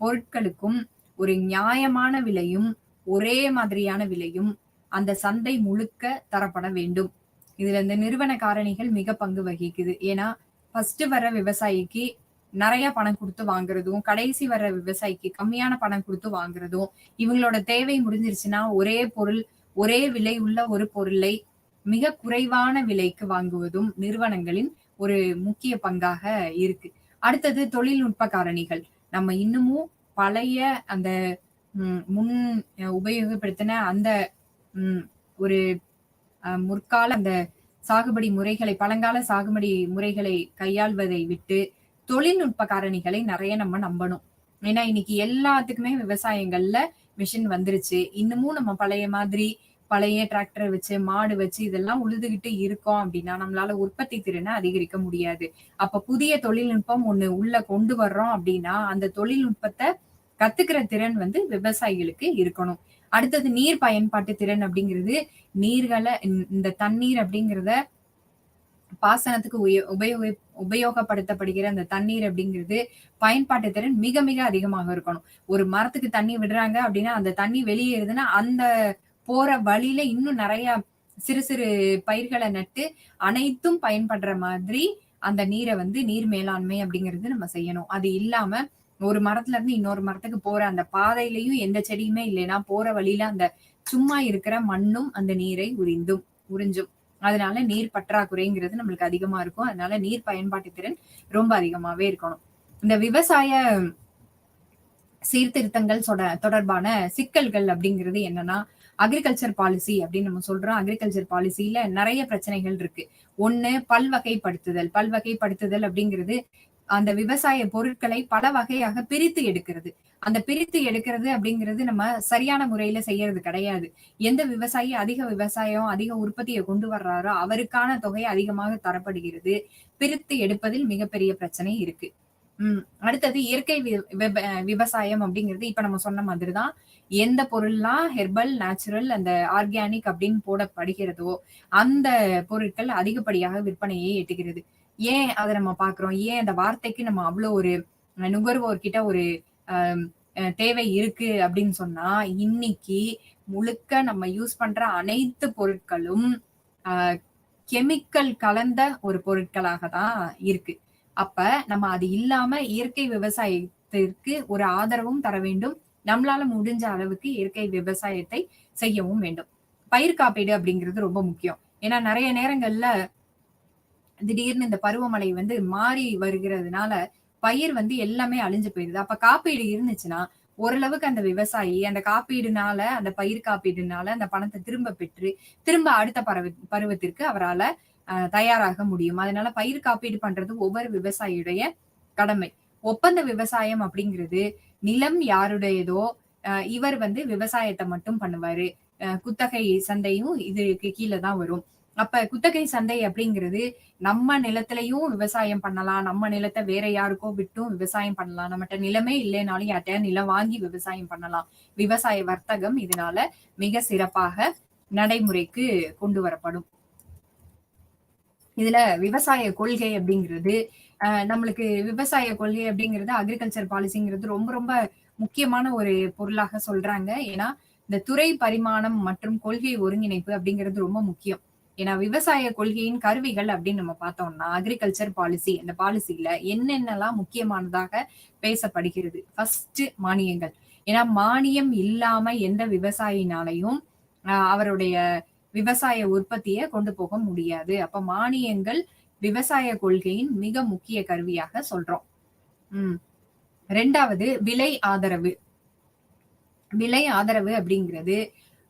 பொருட்களுக்கும் ஒரு நியாயமான விலையும் ஒரே மாதிரியான விலையும் அந்த சந்தை முழுக்க தரப்பட வேண்டும். இதுல இந்த நிறுவன காரணிகள் மிக பங்கு வகிக்குது. ஏன்னா ஃபர்ஸ்ட் வர விவசாயிக்கு நிறைய பணம் கொடுத்து வாங்குறதும், கடைசி வர்ற விவசாயிக்கு கம்மியான பணம் கொடுத்து வாங்குறதும், இவங்களோட தேவை முடிஞ்சிருச்சுன்னா ஒரே பொருள் ஒரே விலை உள்ள ஒரு பொருளை மிக குறைவான விலைக்கு வாங்குவதும் நிறுவனங்களின் ஒரு முக்கிய பங்காக இருக்கு. அடுத்தது தொழில்நுட்ப காரணிகள். நம்ம இன்னமும் பழைய அந்த முன் உபயோகப்படுத்தின அந்த ஒரு முற்கால அந்த சாகுபடி முறைகளை, பழங்கால சாகுபடி முறைகளை கையாள்வதை விட்டு தொழில்நுட்ப காரணிகளை நிறைய நம்ம நம்பணும். ஏன்னா இன்னைக்கு எல்லாத்துக்குமே விவசாயங்கள்ல மிஷின் வந்துருச்சு. இன்னமும் நம்ம பழைய மாதிரி பழைய டிராக்டர் வச்சு, மாடு வச்சு இதெல்லாம் உழுதுகிட்டு இருக்கோம் அப்படின்னா, நம்மளால உற்பத்தி திறன அதிகரிக்க முடியாது. அப்ப புதிய தொழில்நுட்பம் ஒண்ணு உள்ள கொண்டு வர்றோம் அப்படின்னா, அந்த தொழில்நுட்பத்த கத்துக்கிற திறன் வந்து விவசாயிகளுக்கு இருக்கணும். அடுத்தது நீர் பயன்பாட்டு திறன் அப்படிங்கிறது, நீர்கள இந்த தண்ணீர் அப்படிங்கிறத பாசனத்துக்கு உபயோகப்படுத்தப்படுகிற அந்த தண்ணீர் அப்படிங்கிறது பயன்பாட்டு திறன் மிக மிக அதிகமாக இருக்கணும். ஒரு மரத்துக்கு தண்ணி விடுறாங்க அப்படின்னா, அந்த தண்ணி வெளியேறுதுன்னா, அந்த போற வழியில இன்னும் நெறைய சிறு சிறு பயிர்கள நட்டு, அனைத்தும் பயன்படுற மாதிரி அந்த நீர வந்து நீர் மேலாண்மை அப்படிங்கிறது நம்ம செய்யணும். அது இல்லாம ஒரு மரத்துல இருந்து இன்னொரு மரத்துக்கு போற அந்த பாதையிலயும் எந்த செடியுமே இல்லைன்னா, போற வழியில அந்த சும்மா இருக்கிற மண்ணும் அந்த நீரை உறிஞ்சும். அதனால நீர் பற்றாக்குறைங்கிறது நம்மளுக்கு அதிகமா இருக்கும். அதனால நீர் பயன்பாட்டு திறன் ரொம்ப அதிகமாவே இருக்கணும். இந்த விவசாய சீர்திருத்தங்கள் தொடர்பான சிக்கல்கள் அப்படிங்கிறது என்னன்னா, அக்ரிகல்ச்சர் பாலிசி அப்படின்னு நம்ம சொல்றோம். அக்ரிகல்ச்சர் பாலிசியில நெறைய பிரச்சனைகள் இருக்கு. ஒண்ணு பல்வகைப்படுத்துதல். பல்வகைப்படுத்துதல் அப்படிங்கிறது அந்த விவசாய பொருட்களை பல வகையாக பிரித்து எடுக்கிறது. அந்த பிரித்து எடுக்கிறது அப்படிங்கிறது நம்ம சரியான முறையில செய்யறது கிடையாது. எந்த விவசாயி அதிக விவசாயம், அதிக உற்பத்திய கொண்டு வர்றாரோ அவருக்கான தொகை அதிகமாக தரப்படுகிறது. பிரித்து எடுப்பதில் மிகப்பெரிய பிரச்சனை இருக்கு. அடுத்தது இயற்கை விவசாயம் அப்படிங்கிறது இப்ப நம்ம சொன்ன மாதிரிதான். எந்த பொருள்லாம் ஹெர்பல், நேச்சுரல், அந்த ஆர்கானிக் அப்படின்னு போடப்படுகிறதோ, அந்த பொருட்கள் அதிகப்படியாக விற்பனையை எட்டுகிறது. ஏன் அத நம்ம பார்க்கிறோம்? ஏன் அந்த வார்த்தைக்கு நம்ம அவ்ளோ ஒரு நுகர்வோர்கிட்ட ஒரு அ தேவை இருக்கு அப்படின்னு சொன்னா, இன்னைக்கு முழுக்க நம்ம யூஸ் பண்ற அனைத்து பொருட்களும் அ கெமிக்கல் கலந்த ஒரு பொருட்களாக தான் இருக்கு. அப்ப நம்ம அது இல்லாம இயற்கை விவசாயத்திற்கு ஒரு ஆதரவும் தர வேண்டும். நம்மளால முடிஞ்ச அளவுக்கு இயற்கை விவசாயத்தை செய்யவும் வேண்டும். பயிர் காப்பீடு அப்படிங்கிறது ரொம்ப முக்கியம். ஏன்னா நெறைய நேரங்கள்ல திடீர்னு இந்த பருவமழை வந்து மாறி வருகிறதுனால, பயிர் வந்து எல்லாமே அழிஞ்சு போயிருது. அப்ப காப்பீடு இருந்துச்சுன்னா, ஓரளவுக்கு அந்த விவசாயி அந்த காப்பீடுனால, அந்த பயிர் காப்பீடுனால அந்த பணத்த திரும்ப பெற்று, திரும்ப அடுத்த பருவத்திற்கு அவரால தயாராக முடியும். அதனால பயிர் காப்பீடு பண்றது ஒவ்வொரு விவசாயியுடைய கடமை. ஒப்பந்த விவசாயம் அப்படிங்கிறது, நிலம் யாருடையதோ, இவர் வந்து விவசாயத்த மட்டும் பண்ணுவாரு. குத்தகை சந்தையும் இதுக்கு கீழ தான் வரும். அப்ப குத்தகை சந்தை அப்படிங்கிறது நம்ம நிலத்திலயும் விவசாயம் பண்ணலாம். நம்ம நிலத்த வேற யாருக்கோ விட்டும் விவசாயம் பண்ணலாம். நம்மட்ட நிலமே இல்லைனாலும் யார்ட்டயா நிலம் வாங்கி விவசாயம் பண்ணலாம். விவசாய வர்த்தகம் இதனால மிக சிறப்பாக நடைமுறைக்கு கொண்டு வரப்படும். இதுல விவசாய கொள்கை அப்படிங்கிறது நம்மளுக்கு விவசாய கொள்கை அப்படிங்கிறது அக்ரிகல்ச்சர் பாலிசிங்கிறது ரொம்ப ரொம்ப முக்கியமான ஒரு பொருளாக சொல்றாங்க. ஏன்னா இந்த துறை பரிமாணம் மற்றும் கொள்கை ஒருங்கிணைப்பு அப்படிங்கிறது ரொம்ப முக்கியம். ஏன்னா விவசாய கொள்கையின் கருவிகள் அப்படின்னு நம்ம பார்த்தோம்னா அக்ரிகல்ச்சர் பாலிசி அந்த பாலிசியில என்னென்னலாம் முக்கியமானதாக பேசப்படுகிறது. ஃபர்ஸ்ட் மானியங்கள். ஏன்னா மானியம் இல்லாம எந்த விவசாயினாலையும் அவருடைய விவசாய உற்பத்திய கொண்டு போக முடியாது. அப்ப மானியங்கள் விவசாய கொள்கையின் மிக முக்கிய கருவியாக சொல்றோம். 2வது விலை ஆதரவு. விலை ஆதரவு அப்படிங்கிறது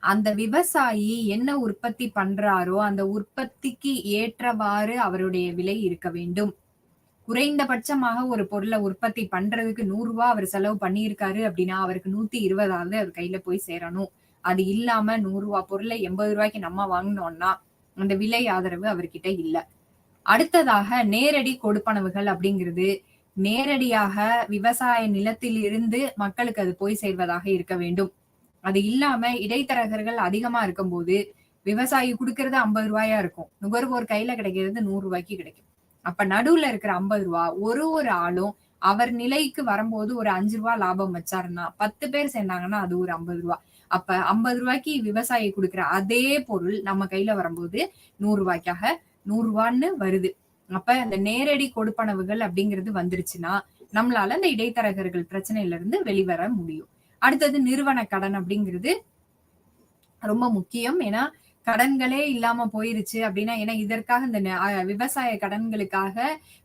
அந்த விவசாயி என்ன உற்பத்தி பண்றாரோ அந்த உற்பத்திக்கு ஏற்றவாறு அவருடைய விலை இருக்க வேண்டும். குறைந்தபட்சமாக ஒரு பொருளை உற்பத்தி பண்றதுக்கு ரூ. 100 அவர் செலவு பண்ணியிருக்காரு அப்படின்னா அவருக்கு 120வது அவர் கையில போய் சேரணும். அது இல்லாம ரூ. 100 பொருளை ரூ. 80க்கு நம்ம வாங்கினோம்னா அந்த விலை ஆதரவு அவர்கிட்ட இல்ல. அடுத்ததாக நேரடி கொடுப்பனவுகள் அப்படிங்கிறது நேரடியாக விவசாய நிலத்தில் இருந்து மக்களுக்கு அது போய் சேர்வதாக இருக்க வேண்டும். அது இல்லாம இடைத்தரகர்கள் அதிகமா இருக்கும்போது விவசாயி குடுக்கறது ரூ. 50 இருக்கும். நுகர்வோர் கையில கிடைக்கிறது ரூ. 100க்கு கிடைக்கும். அப்ப நடுவுல இருக்கிற ரூ. 50 ஒரு ஆளும் அவர் நிலைக்கு வரும்போது ஒரு ரூ. 5 லாபம் வச்சாருன்னா 10 பேர் சேர்ந்தாங்கன்னா அது ஒரு ரூ. 50. அப்ப ரூ. 50க்கு விவசாயி குடுக்கிற அதே பொருள் நம்ம கையில வரும்போது ரூ. 100ன்னு வருது. அப்ப அந்த நேரடி கொடுப்பனவுகள் அப்படிங்கிறது வந்துருச்சுன்னா நம்மளால அந்த இடைத்தரகர்கள் பிரச்சனையில இருந்து வெளிவர முடியும். அடுத்தது நிறுவன கடன் அப்படிங்கிறது ரொம்ப முக்கியம். ஏன்னா கடன்களே இல்லாம போயிருச்சு அப்படின்னா ஏன்னா இதற்காக இந்த விவசாய கடன்களுக்காக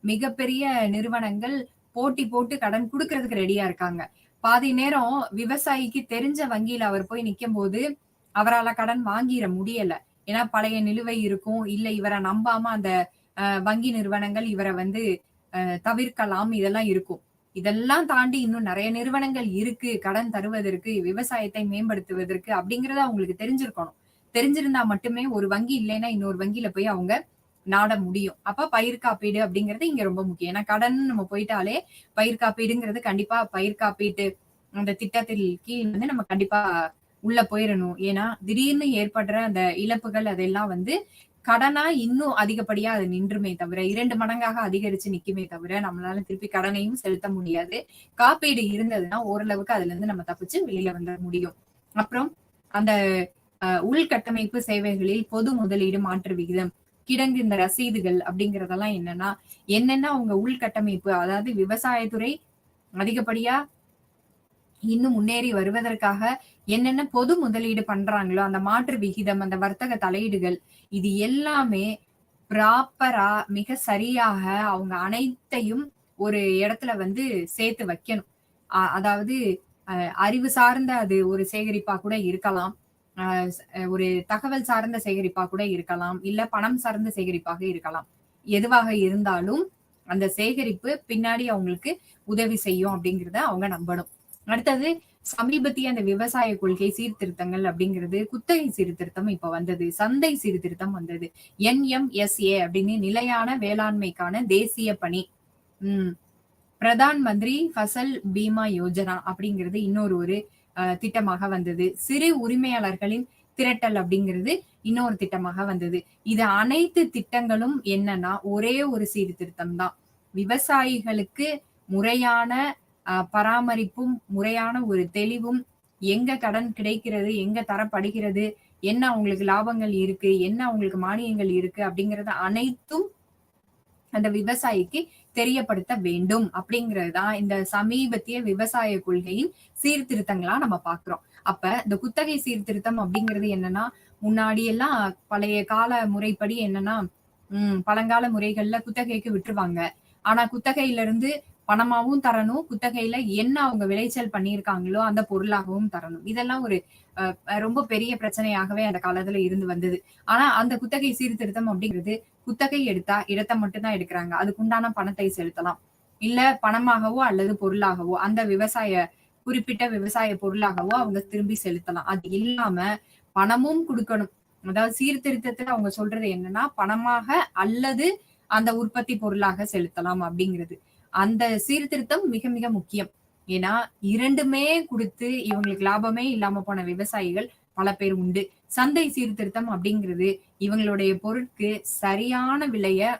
மிகப்பெரிய நிறுவனங்கள் போட்டி போட்டு கடன் குடுக்கறதுக்கு ரெடியா இருக்காங்க. பாதி நேரம் விவசாயிக்கு தெரிஞ்ச வங்கியில அவர் போய் நிக்கும் போது அவரால கடன் வாங்கிட முடியல. ஏன்னா பழைய நிலுவை இருக்கும். இல்ல இவரை நம்பாம அந்த வங்கி நிறுவனங்கள் இவரை வந்து தவிர்க்கலாம், இதெல்லாம் இருக்கும். இதெல்லாம் தாண்டி இன்னும் நெறைய நிறுவனங்கள் இருக்கு. கடன் தருவதற்கு, விவசாயத்தை மேம்படுத்துவதற்கு அப்படிங்கிறது அவங்களுக்கு தெரிஞ்சிருக்கணும். தெரிஞ்சிருந்தா மட்டுமே ஒரு வங்கி இல்லைன்னா இன்னொரு வங்கியில போய் அவங்க நாட முடியும். அப்ப பயிர் காப்பீடு அப்படிங்கிறது இங்க ரொம்ப முக்கியம். ஏன்னா கடன் நம்ம போயிட்டாலே பயிர் காப்பீடுங்கிறது கண்டிப்பா பயிர் காப்பீட்டு அந்த திட்டத்தில் கீழ் வந்து நம்ம கண்டிப்பா உள்ள போயிரணும். ஏன்னா திடீர்னு ஏற்படுற அந்த இழப்புகள் அதெல்லாம் வந்து கடனா இன்னும் அதிகப்படியா அது நின்றுமே தவிர 2 மடங்காக அதிகரிச்சு நிக்குமே தவிர நம்மளால திருப்பி கடனையும் செலுத்த முடியாது. காப்பீடு இருந்ததுன்னா ஓரளவுக்கு அதுல இருந்து நம்ம தப்பிச்சு வெளியில வந்துட முடியும். அப்புறம் அந்த உள்கட்டமைப்பு சேவைகளில் பொது முதலீடு மாற்று விகிதம், கிடங்கு இந்த ரசீதுகள் அப்படிங்கிறதெல்லாம் என்னன்னா, என்னென்ன உங்க உள்கட்டமைப்பு அதாவது விவசாயத்துறை அதிகப்படியா இன்னும் முன்னேறி வருவதற்காக என்னென்ன பொது முதலீடு பண்றாங்களோ, அந்த மாற்று விகிதம், அந்த வர்த்தக தலையீடுகள், இது எல்லாமே ப்ராப்பரா மிக சரியாக அவங்க அனைத்தையும் ஒரு இடத்துல வந்து சேர்த்து வைக்கணும். அதாவது அறிவு சார்ந்த அது ஒரு சேகரிப்பா கூட இருக்கலாம். அ ஒரு தகவல் சார்ந்த சேகரிப்பா கூட இருக்கலாம். இல்ல பணம் சார்ந்த சேகரிப்பாக இருக்கலாம். எதுவாக இருந்தாலும் அந்த சேகரிப்பு பின்னாடி அவங்களுக்கு உதவி செய்யும் அப்படிங்கிறத அவங்க நம்பணும். அடுத்தது சமீபத்திய அந்த விவசாய கொள்கை சீர்திருத்தங்கள் அப்படிங்கிறது குத்தகை சீர்திருத்தம் இப்ப வந்தது. சந்தை சீர்திருத்தம் வந்தது. NMSA அப்படின்னு நிலையான வேளாண்மைக்கான தேசிய பணி. உம் பிரதான் மந்திரி ஃபசல் பீமா யோஜனா அப்படிங்கிறது இன்னொரு ஒரு திட்டமாக வந்தது. சிறு உரிமையாளர்களின் திரட்டல் அப்படிங்கிறது இன்னொரு திட்டமாக வந்தது. இது அனைத்து திட்டங்களும் என்னன்னா ஒரே ஒரு சீர்திருத்தம் தான். விவசாயிகளுக்கு முறையான பராமரிப்பும், முறையான ஒரு தெளிவும், எங்க கடன் கிடைக்கிறது, எங்க தரப்படுகிறது, என்ன அவங்களுக்கு லாபங்கள் இருக்கு, என்ன அவங்களுக்கு மானியங்கள் இருக்கு அப்படிங்கறது அனைத்தும் அந்த விவசாயிக்கு தெரியப்படுத்த வேண்டும் அப்படிங்கிறது தான் இந்த சமீபத்திய விவசாய கொள்கையின் சீர்திருத்தங்களா நம்ம பாக்குறோம். அப்ப இந்த குத்தகை சீர்திருத்தம் அப்படிங்கிறது என்னன்னா, முன்னாடி எல்லாம் பழைய கால முறைப்படி என்னன்னா, பழங்கால முறைகள்ல குத்தகைக்கு விட்டுருவாங்க. ஆனா குத்தகையில இருந்து பணமாவும் தரணும். குத்தகையில என்ன அவங்க விளைச்சல் பண்ணியிருக்காங்களோ அந்த பொருளாகவும் தரணும். இதெல்லாம் ஒரு ரொம்ப பெரிய பிரச்சனையாகவே அந்த காலத்துல இருந்து வந்தது. ஆனா அந்த குத்தகை சீர்திருத்தம் அப்படிங்கிறது குத்தகை எடுத்தா இடத்த மட்டும் தான் எடுக்கிறாங்க. அதுக்குண்டான பணத்தை செலுத்தலாம். இல்ல பணமாகவோ அல்லது பொருளாகவோ அந்த குறிப்பிட்ட விவசாய பொருளாகவோ அவங்க திரும்பி செலுத்தலாம். அது இல்லாம பணமும் குடுக்கணும். அதாவது சீர்திருத்தத்துல அவங்க சொல்றது என்னன்னா பணமாக அல்லது அந்த உற்பத்தி பொருளாக செலுத்தலாம் அப்படிங்கிறது. அந்த சீர்திருத்தம் மிக மிக முக்கியம். ஏன்னா 2மே குடுத்து இவங்களுக்கு லாபமே இல்லாம போன விவசாயிகள் பல பேர் உண்டு. சந்தை சீர்திருத்தம் அப்படிங்கிறது இவங்களுடைய பொருட்கு சரியான விலைய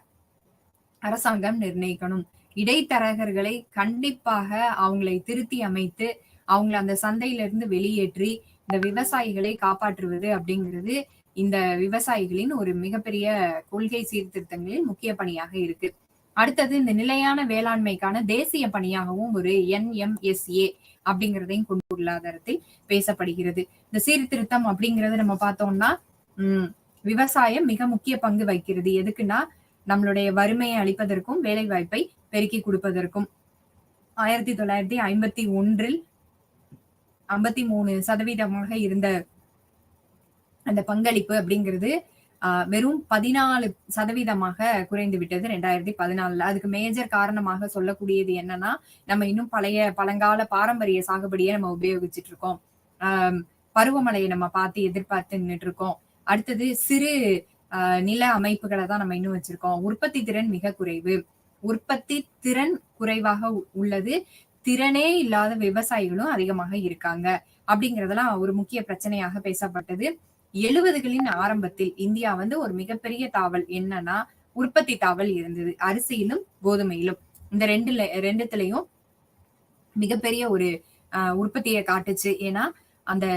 அரசாங்கம் நிர்ணயிக்கணும். இடைத்தரகர்களை கண்டிப்பாக அவங்களை திருத்தி அமைத்து அவங்களை அந்த சந்தையில இருந்து வெளியேற்றி இந்த விவசாயிகளை காப்பாற்றுவது அப்படிங்கிறது இந்த விவசாயிகளின் ஒரு மிகப்பெரிய கொள்கை சீர்திருத்தங்களில் முக்கிய பணியாக இருக்கு. அடுத்தது இந்த நிலையான வேளாண்மைக்கான தேசிய பணியாகவும் ஒரு NMSA அப்படிங்கிறதையும் கொண்டு பொருளாதாரத்தில் பேசப்படுகிறது. இந்த சீர்திருத்தம் அப்படிங்கறது நம்ம பார்த்தோம்னா விவசாயம் மிக முக்கிய பங்கு வகிக்கிறது. எதுக்குன்னா நம்மளுடைய வறுமையை அழிப்பதற்கும் வேலை வாய்ப்பை பெருக்கி கொடுப்பதற்கும் 1951 53% இருந்த அந்த பங்களிப்பு அப்படிங்கிறது வெறும் 14% குறைந்து விட்டது 2014. அதுக்கு மேஜர் காரணமாக சொல்லக்கூடியது என்னன்னா நம்ம இன்னும் பழங்கால பாரம்பரிய சாகுபடியை நம்ம உபயோகிச்சுட்டு இருக்கோம். பருவமழையை நம்ம பார்த்து எதிர்பார்த்து நின்றுட்டு இருக்கோம். அடுத்தது சிறு நில அமைப்புகளை தான் நம்ம இன்னும் வச்சிருக்கோம். உற்பத்தி திறன் மிக குறைவு. உற்பத்தி திறன் குறைவாக உள்ளது. திறனே இல்லாத விவசாயிகளும் அதிகமாக இருக்காங்க அப்படிங்கறதெல்லாம் ஒரு முக்கிய பிரச்சனையாக பேசப்பட்டது. 70களின் ஆரம்பத்தில் இந்தியா வந்து ஒரு மிகப்பெரிய தாவல் என்னன்னா உற்பத்தி தாவல் இருந்தது. அரிசியிலும் கோதுமையிலும் இந்த ரெண்டுத்துலயும் மிகப்பெரிய ஒரு உற்பத்தியை காட்டுச்சு. ஏன்னா அந்த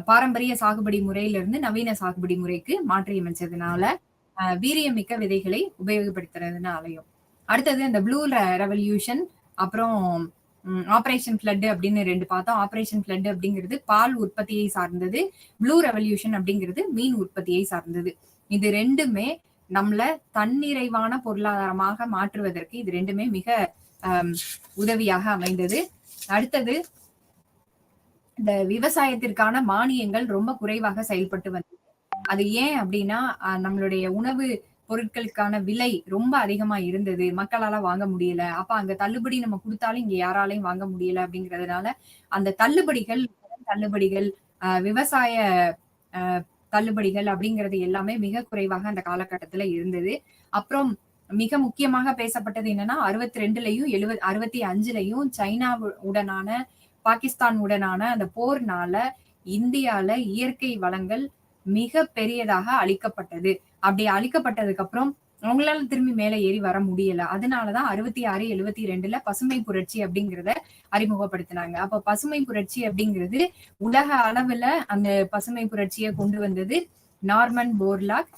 பாரம்பரிய சாகுபடி முறையில இருந்து நவீன சாகுபடி முறைக்கு மாற்றி அமைச்சதுனால வீரியமிக்க விதைகளை உபயோகப்படுத்துறதுனாலையும். அடுத்தது இந்த ப்ளூ ரெவல்யூஷன் அப்புறம் ஆபரேஷன் பிளட் அப்படின்னு 2 பார்த்தோம். ஆபரேஷன் பிளட் அப்படிங்கிறது பால் உற்பத்தியை சார்ந்தது. ப்ளூ ரெவல்யூஷன் அப்படிங்கிறது மீன் உற்பத்தியை சார்ந்தது. இது ரெண்டுமே நம்மள தன்னிறைவான பொருளாதாரமாக மாற்றுவதற்கு இது ரெண்டுமே மிக உதவியாக அமைந்தது. அடுத்தது இந்த விவசாயத்திற்கான மானியங்கள் ரொம்ப குறைவாக செயல்பட்டு வந்தது. அது ஏன் அப்படின்னா நம்மளுடைய உணவு பொருட்களுக்கான விலை ரொம்ப அதிகமா இருந்தது. மக்களால வாங்க முடியல. அப்ப அங்க தள்ளுபடி நம்ம குடுத்தாலும் இங்க யாராலயும் வாங்க முடியல அப்படிங்கிறதுனால, அந்த தள்ளுபடிகள், கடன் தள்ளுபடிகள், விவசாய அ தள்ளுபடிகள் அப்படிங்கிறது எல்லாமே மிக குறைவாக அந்த காலகட்டத்துல இருந்தது. அப்புறம் மிக முக்கியமாக பேசப்பட்டது என்னன்னா, 62லயும் 65லயும் சைனா உடனான, பாகிஸ்தான் உடனான அந்த போர்னால இந்தியால இயற்கை வளங்கள் மிக பெரியதாக அழிக்கப்பட்டது. அப்படி அழிக்கப்பட்டதுக்கு அப்புறம் அவங்களால திரும்பி மேல ஏறி வர முடியல. அதனாலதான் 66, 72ல பசுமை புரட்சி அப்படிங்கிறத அறிமுகப்படுத்தினாங்க. அப்ப பசுமை புரட்சி அப்படிங்கிறது உலக அளவுல அந்த பசுமை புரட்சியை கொண்டு வந்தது நார்மன் போர்லாக்,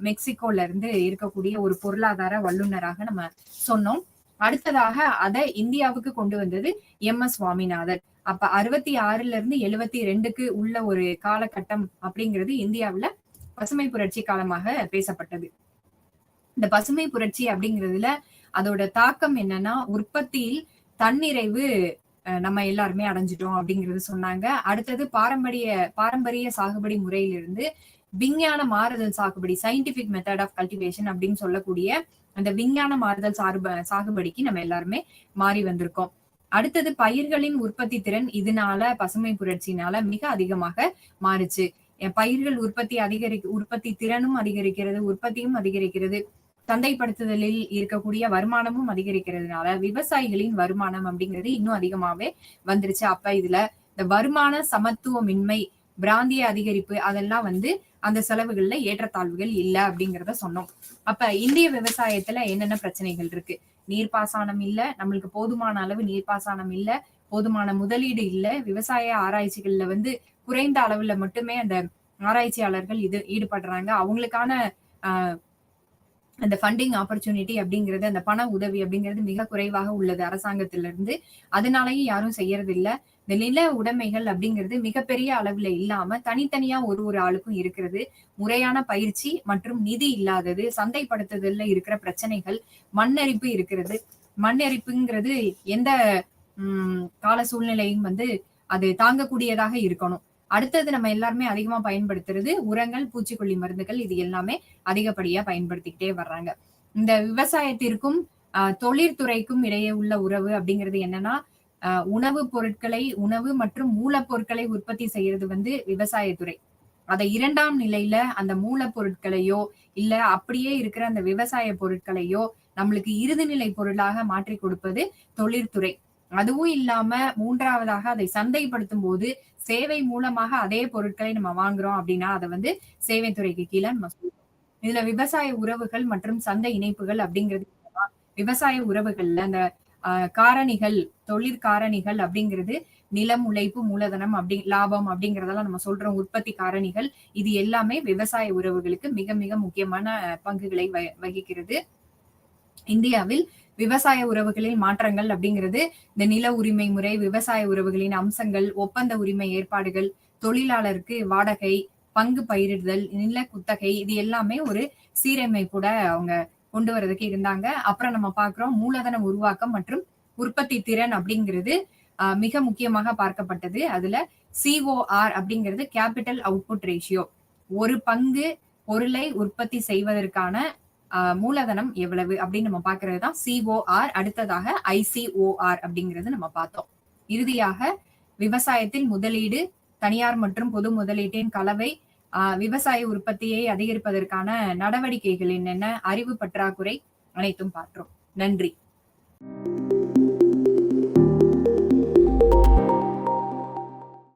மெக்சிகோல இருந்து இருக்கக்கூடிய ஒரு பொருளாதார வல்லுநராக நம்ம சொன்னோம். அடுத்ததாக அதை இந்தியாவுக்கு கொண்டு வந்தது எம்.எஸ். சுவாமிநாதன். அப்ப 66ல இருந்து 72க்கு உள்ள ஒரு காலகட்டம் அப்படிங்கிறது இந்தியாவுல பசுமை புரட்சி காலமாக பேசப்பட்டது. இந்த பசுமை புரட்சி அப்படிங்கிறதுல அதோட தாக்கம் என்னன்னா, உற்பத்தியில் தன்னிறைவு நம்ம எல்லாருமே அடைஞ்சிட்டோம் அப்படிங்கிறது சொன்னாங்க. அடுத்தது பாரம்பரிய சாகுபடி முறையிலிருந்து விஞ்ஞான மாறுதல் சாகுபடி, சயின்டிபிக் மெத்தட் ஆஃப் கல்டிவேஷன் அப்படின்னு சொல்லக்கூடிய அந்த விஞ்ஞான மாறுதல் சாகுபடிக்கு நம்ம எல்லாருமே மாறி வந்திருக்கோம். அடுத்தது பயிர்களின் உற்பத்தி திறன் இதனால பசுமை புரட்சினால மிக அதிகமாக மாறுச்சு. பயிர்கள் உற்பத்தி திறனும் அதிகரிக்கிறது, உற்பத்தியும் அதிகரிக்கிறது. சந்தைப்படுத்துதலில் இருக்கக்கூடிய வருமானமும் அதிகரிக்கிறதுனால விவசாயிகளின் வருமானம் அப்படிங்கிறது இன்னும் அதிகமாவே வந்துருச்சு. அப்ப இதுல இந்த வருமான சமத்துவமின்மை, பிராந்திய அதிகரிப்பு அதெல்லாம் அந்த செலவுகள்ல ஏற்றத்தாழ்வுகள் இல்ல அப்படிங்கிறத சொன்னோம். அப்ப இந்திய விவசாயத்துல என்னென்ன பிரச்சனைகள் இருக்கு? நீர்ப்பாசனம் இல்ல, நம்மளுக்கு போதுமான அளவு நீர்ப்பாசனம் இல்ல, போதுமான முதலீடு இல்ல, விவசாய ஆராய்ச்சிகள்ல குறைந்த அளவுல மட்டுமே அந்த ஆராய்ச்சியாளர்கள் ஈடுபடுறாங்க. அவங்களுக்கான அந்த ஃபண்டிங் ஆப்பர்ச்சுனிட்டி அப்படிங்கிறது, அந்த பண உதவி அப்படிங்கிறது மிக குறைவாக உள்ளது அரசாங்கத்திலிருந்து. அதனாலயும் யாரும் செய்யறது இல்ல. இந்த நில உடைமைகள் அப்படிங்கிறது மிகப்பெரிய அளவுல இல்லாம தனித்தனியா ஒரு ஆளுக்கும் இருக்கிறது. முறையான பயிற்சி மற்றும் நிதி இல்லாதது, சந்தைப்படுத்துதல்ல இருக்கிற பிரச்சனைகள், மண்ணரிப்பு இருக்கிறது. மண்ணரிப்புங்கிறது எந்த கால சூழ்நிலையும் அது தாங்கக்கூடியதாக இருக்கணும். அடுத்தது நம்ம எல்லாருமே அதிகமா பயன்படுத்துறது உரங்கள், பூச்சிக்கொல்லி மருந்துகள் இது எல்லாமே அதிகப்படியா பயன்படுத்திக்கிட்டே வர்றாங்க. இந்த விவசாயத்திற்கும் தொழிற்துறைக்கும் இடையே உள்ள உறவு அப்படிங்கிறது என்னன்னா, உணவு மற்றும் மூலப்பொருட்களை உற்பத்தி செய்யறது விவசாயத்துறை. அதை 2ஆம் நிலையில அந்த மூலப்பொருட்களையோ, இல்ல அப்படியே இருக்கிற அந்த விவசாய பொருட்களையோ நம்மளுக்கு இறுதிநிலை பொருளாக மாற்றி கொடுப்பது தொழிற்துறை. அதுவும் இல்லாம 3வதாக அதை சந்தைப்படுத்தும் போது சேவை மூலமாக அதே பொருட்களை நம்ம வாங்குறோம் அப்படின்னா அதை சேவைத்துறைக்கு கீழே நம்ம சொல்றோம். இதுல விவசாய உறவுகள் மற்றும் சந்தை இணைப்புகள் அப்படிங்கிறது விவசாய உறவுகள்ல அந்த காரணிகள், தொழிற்காரணிகள் அப்படிங்கிறது நிலம், உழைப்பு, மூலதனம் லாபம் அப்படிங்கறதெல்லாம் நம்ம சொல்றோம். உற்பத்தி காரணிகள் இது எல்லாமே விவசாய உறவுகளுக்கு மிக மிக முக்கியமான பங்குகளை வகிக்கிறது. இந்தியாவில் விவசாய உறவுகளில் மாற்றங்கள் அப்படிங்கிறது இந்த நில உரிமை முறை, விவசாய உறவுகளின் அம்சங்கள், ஒப்பந்த உரிமை ஏற்பாடுகள், தொழிலாளருக்கு வாடகை, பங்கு பயிரிடுதல், நில குத்தகை இது எல்லாமே ஒரு சீரமைப்போட அவங்க கொண்டு வரதுக்கு இருந்தாங்க. அப்புறம் நம்ம பாக்குறோம் மூலதன உருவாக்கம் மற்றும் உற்பத்தி திறன் அப்படிங்கிறது மிக முக்கியமாக பார்க்கப்பட்டது. அதுல COR அப்படிங்கிறது கேபிட்டல் அவுட்புட் ரேஷியோ. ஒரு பங்கு பொருளை உற்பத்தி செய்வதற்கான மூலதனம் எவ்வளவு அப்படின்னு நம்ம பாக்குறதுதான் COR. அடுத்ததாக ICOR அப்படிங்கிறது நம்ம பார்த்தோம். இறுதியாக விவசாயத்தில் முதலீடு, தனியார் மற்றும் பொது முதலீட்டின் கலவை, விவசாய உற்பத்தியை அதிகரிப்பதற்கான நடவடிக்கைகள் என்னென்ன, அறிவு பற்றாக்குறை அனைத்தும் பார்த்தோம். நன்றி.